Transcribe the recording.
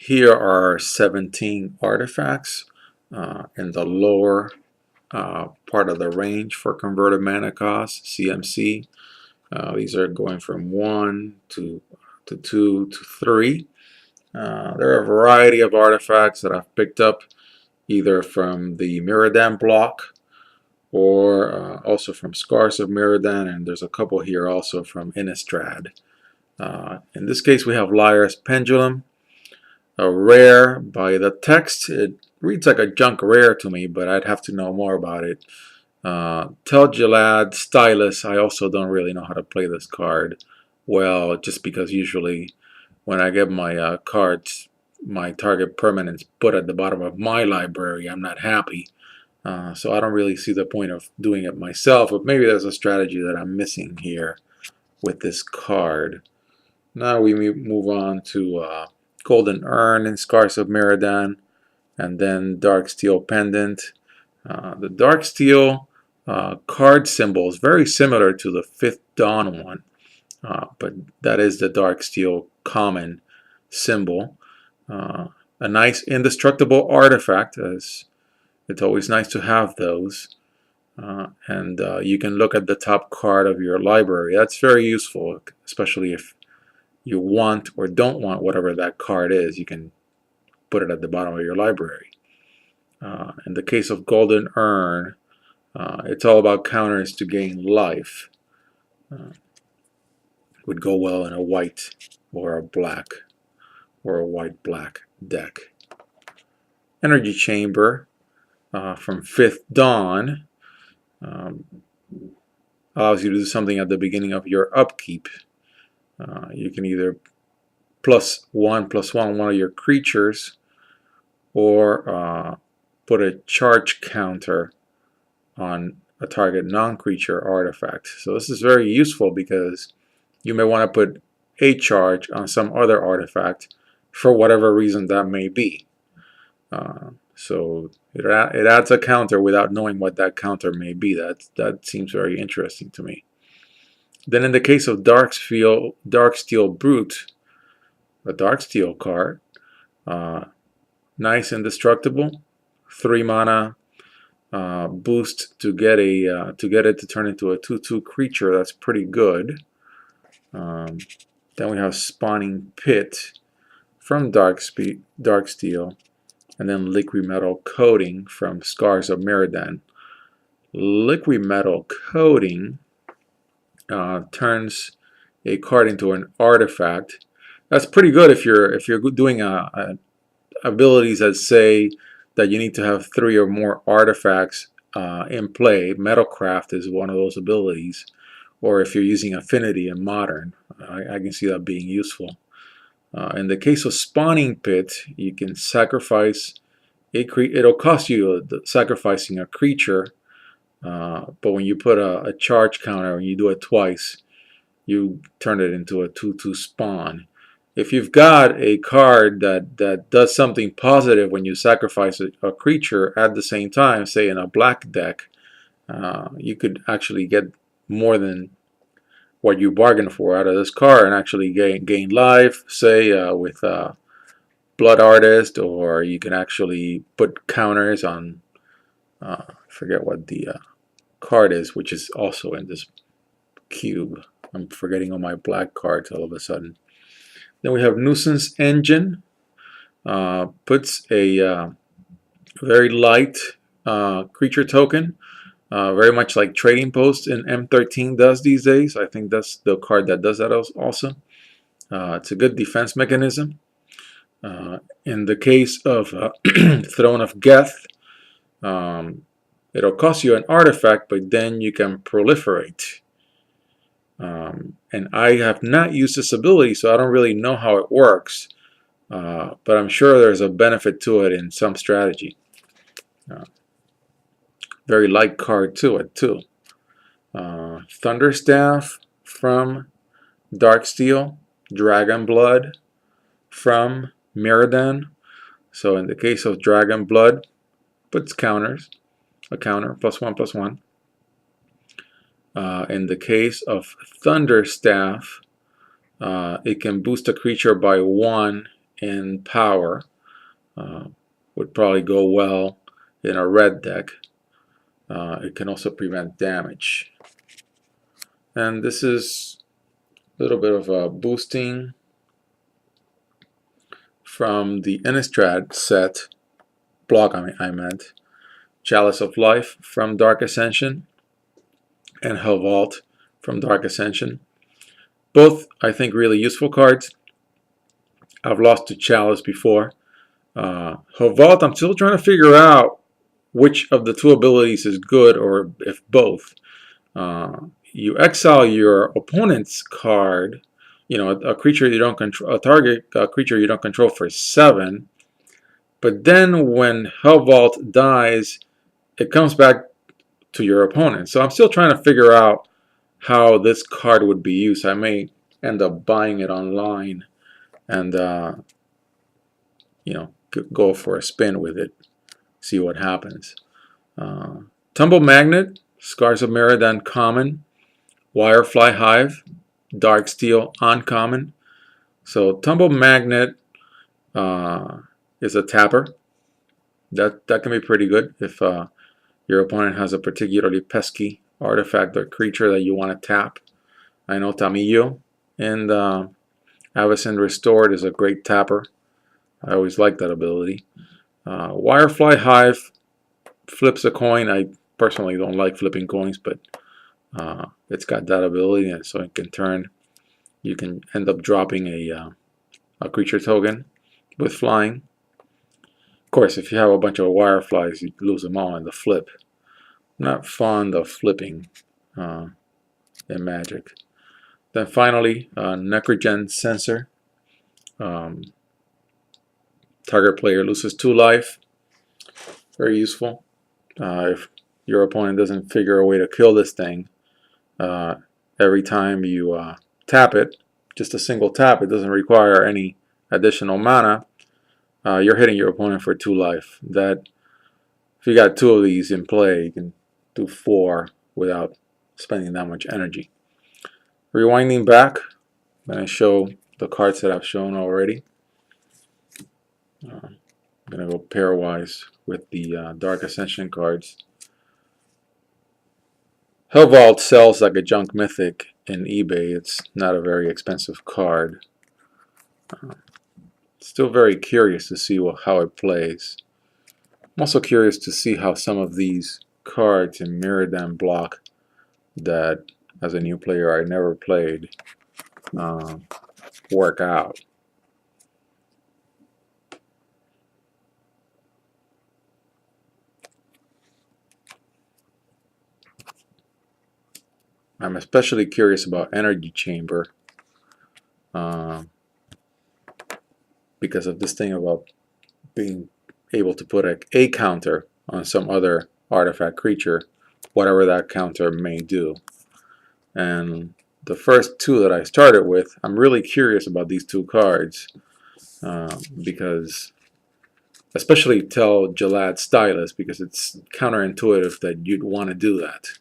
Here are 17 artifacts in the lower part of the range for converted mana cost, CMC. These are going from 1 to 2 to 3. There are a variety of artifacts that I've picked up either from the Mirrodin block or also from Scars of Mirrodin, and there's a couple here also from Innistrad. In this case we have Lyra's Pendulum, a rare by the text. It reads like a junk rare to me, but I'd have to know more about it. Telgelad Stylus, I also don't really know how to play this card well, just because usually when I get my cards, my target permanents put at the bottom of my library, I'm not happy. So I don't really see the point of doing it myself, but maybe there's a strategy that I'm missing here with this card. Now we move on to Golden Urn in Scars of Mirrodin, and then Dark Steel Pendant. The Dark Steel card symbol is very similar to the 5th Dawn one, but that is the Dark Steel common symbol. A nice indestructible artifact, as it's always nice to have those. And you can look at the top card of your library. That's very useful, especially if you want or don't want whatever that card is. You can put it at the bottom of your library. In the case of Golden Urn, it's all about counters to gain life. Would go well in a white or a black or a white-black deck. Energy Chamber from 5th Dawn allows you to do something at the beginning of your upkeep. You can either +1/+1 one of your creatures, or put a charge counter on a target non-creature artifact. So this is very useful because you may want to put a charge on some other artifact for whatever reason that may be. So it adds a counter without knowing what that counter may be. That seems very interesting to me. Then in the case of Dark Steel Brute, a Dark Steel card, nice indestructible, 3 mana boost to get it to turn into a 2/2 creature. That's pretty good. Then we have Spawning Pit from Dark Steel, and then Liquid Metal Coating from Scars of Mirrodin. Liquid Metal Coating turns a card into an artifact. That's pretty good if you're doing abilities that say that you need to have 3 or more artifacts in play. Metalcraft is one of those abilities, or if you're using Affinity in Modern, I can see that being useful. In the case of Spawning Pit, you can sacrifice a creature. It'll cost you sacrificing a creature, but when you put a charge counter and you do it twice, you turn it into a 2/2 spawn. If you've got a card that does something positive when you sacrifice a creature at the same time, say in a black deck, you could actually get more than what you bargained for out of this card and actually gain life, say with Blood Artist, or you can actually put counters on, I forget what the card is, which is also in this cube. I'm forgetting all my black cards all of a sudden. Then we have Nuisance Engine. Puts a very light creature token, very much like Trading Post in M13 does these days. I think that's the card that does that also. It's a good defense mechanism. In the case of Throne of Geth, it'll cost you an artifact, but then you can proliferate. And I have not used this ability, so I don't really know how it works, but I'm sure there's a benefit to it in some strategy. Very light card to it too. Thunderstaff from Darksteel, Dragon Blood from Mirrodin. So in the case of Dragon Blood, puts counters, a counter, +1/+1. In the case of Thunderstaff, it can boost a creature by 1 in power. Would probably go well in a red deck. It can also prevent damage. And this is a little bit of a boosting from the Innistrad set block. I meant Chalice of Life from Dark Ascension and Hell Vault from Dark Ascension. Both, I think, really useful cards. I've lost to Chalice before. Hell Vault, I'm still trying to figure out which of the two abilities is good, or if both. You exile your opponent's card, you know, a creature you don't control, a creature you don't control for 7. But then when Hell Vault dies, it comes back to your opponent. So I'm still trying to figure out how this card would be used. I may end up buying it online and you know, go for a spin with it, see what happens. Tumble Magnet, Scars of Mirrodin common, Wirefly Hive, Dark Steel uncommon. So Tumble Magnet is a tapper. That can be pretty good if your opponent has a particularly pesky artifact or creature that you want to tap. I know Tamillo and Avacyn Restored is a great tapper. I always like that ability. Wirefly Hive flips a coin. I personally don't like flipping coins, but it's got that ability, and so it can turn. You can end up dropping a creature token with flying. Of course, if you have a bunch of Wireflies, you lose them all in the flip. I'm not fond of flipping in Magic. Then finally, Necrogen Sensor. Target player loses 2 life. Very useful. If your opponent doesn't figure a way to kill this thing, every time you tap it, just a single tap, it doesn't require any additional mana, you're hitting your opponent for 2 life. That, if you got 2 of these in play, you can do 4 without spending that much energy. Rewinding back, I'm going to show the cards that I've shown already. I'm going to go pairwise with the Dark Ascension cards. Hell Vault sells like a junk mythic in eBay. It's not a very expensive card. Still very curious to see how it plays. I'm also curious to see how some of these cards in Mirrodin block that, as a new player, I never played, work out. I'm especially curious about Energy Chamber because of this thing about being able to put a counter on some other artifact creature, whatever that counter may do. And the first 2 that I started with, I'm really curious about these 2 cards because, especially Tell Jalad Stylus, because it's counterintuitive that you'd want to do that.